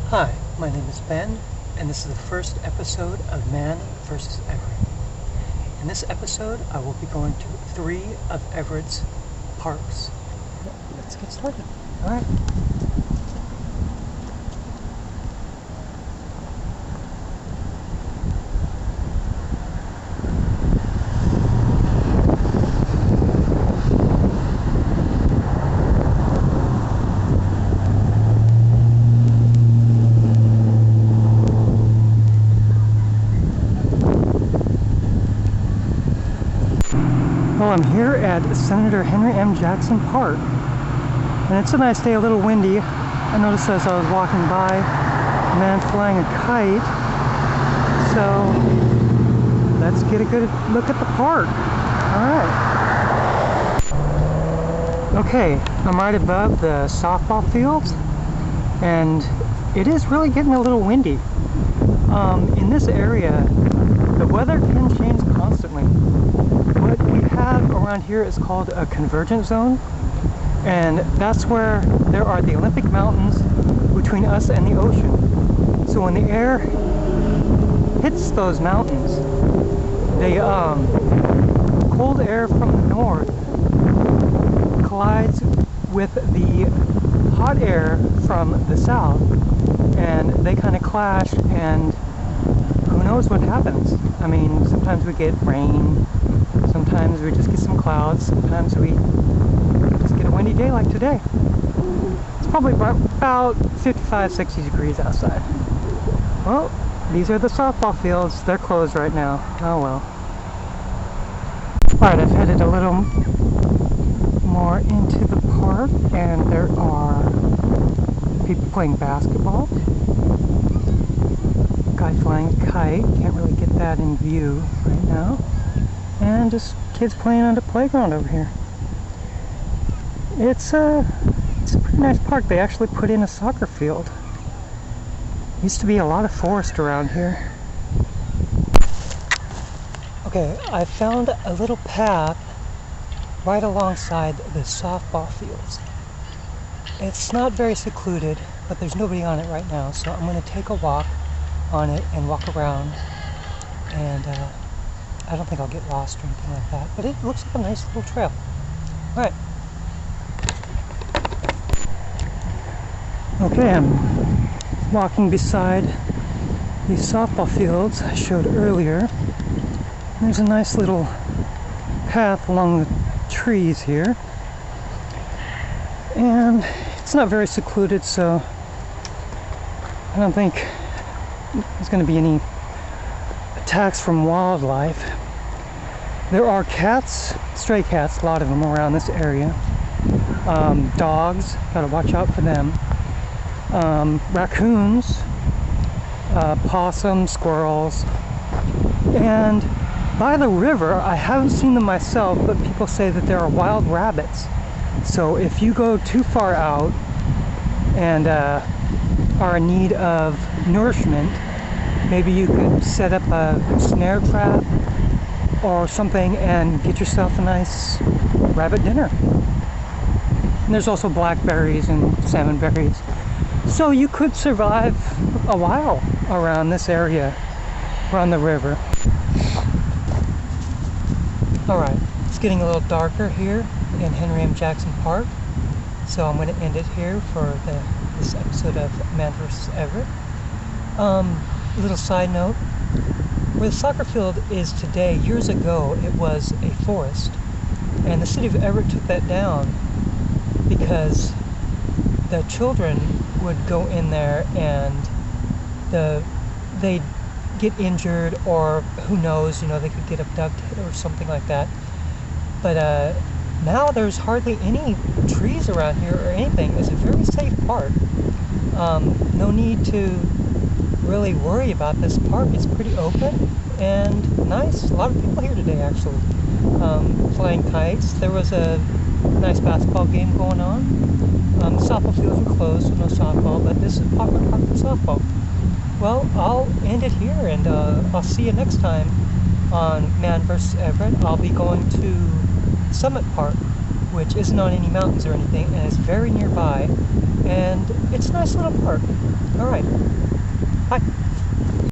Hi, my name is Ben, and this is the first episode of Man vs. Everett. In this episode, I will be going to 3 of Everett's parks. Let's get started. All right. Well, I'm here at Senator Henry M. Jackson Park, and it's a nice day, a little windy. I noticed as I was walking by a man flying a kite, so let's get a good look at the park. Alright. Okay, I'm right above the softball fields, and it is really getting a little windy. In this area, the weather can change constantly. What we have around here is called a convergence zone, and that's where there are the Olympic Mountains between us and the ocean. So when the air hits those mountains, the cold air from the north collides with the hot air from the south, and they kind of clash, and who knows what happens. I mean, sometimes we get rain, sometimes we just get some clouds, sometimes we just get a windy day like today. It's probably about 55, 60 degrees outside. Well, these are the softball fields. They're closed right now. Oh well. Alright, I've headed a little more into the park, and there are people playing basketball. Guy flying a kite. Can't really get that in view right now. And just kids playing on the playground over here. It's a pretty nice park. They actually put in a soccer field. Used to be a lot of forest around here. Okay, I found a little path right alongside the softball fields. It's not very secluded, but there's nobody on it right now, so I'm going to take a walk on it and walk around, and I don't think I'll get lost or anything like that, but it looks like a nice little trail. Alright. Okay, I'm walking beside these softball fields I showed earlier. There's a nice little path along the trees here, and it's not very secluded, so I don't think there's going to be any attacks from wildlife. There are cats, stray cats, a lot of them around this area. Dogs, gotta watch out for them. Raccoons, possums, squirrels, and by the river, I haven't seen them myself, but people say that there are wild rabbits. So if you go too far out and are in need of nourishment, maybe you could set up a snare trap or something and get yourself a nice rabbit dinner. And there's also blackberries and salmon berries. So you could survive a while around this area, around the river. Alright, it's getting a little darker here in Henry M. Jackson Park, so I'm going to end it here for this episode of Man vs. Everett. Little side note, where the soccer field is today, years ago it was a forest, and the city of Everett took that down because the children would go in there and they'd get injured, or who knows, they could get abducted or something like that. But now there's hardly any trees around here or anything. It's a very safe park. No need to really worry about this park. It's pretty open and nice. A lot of people here today, actually, flying kites. There was a nice basketball game going on. Softball fields were closed, so no softball, but this is a popular park for softball. Well, I'll end it here, and I'll see you next time on Man vs. Everett. I'll be going to Summit Park, which isn't on any mountains or anything, and it's very nearby, and it's a nice little park. All right. Bye.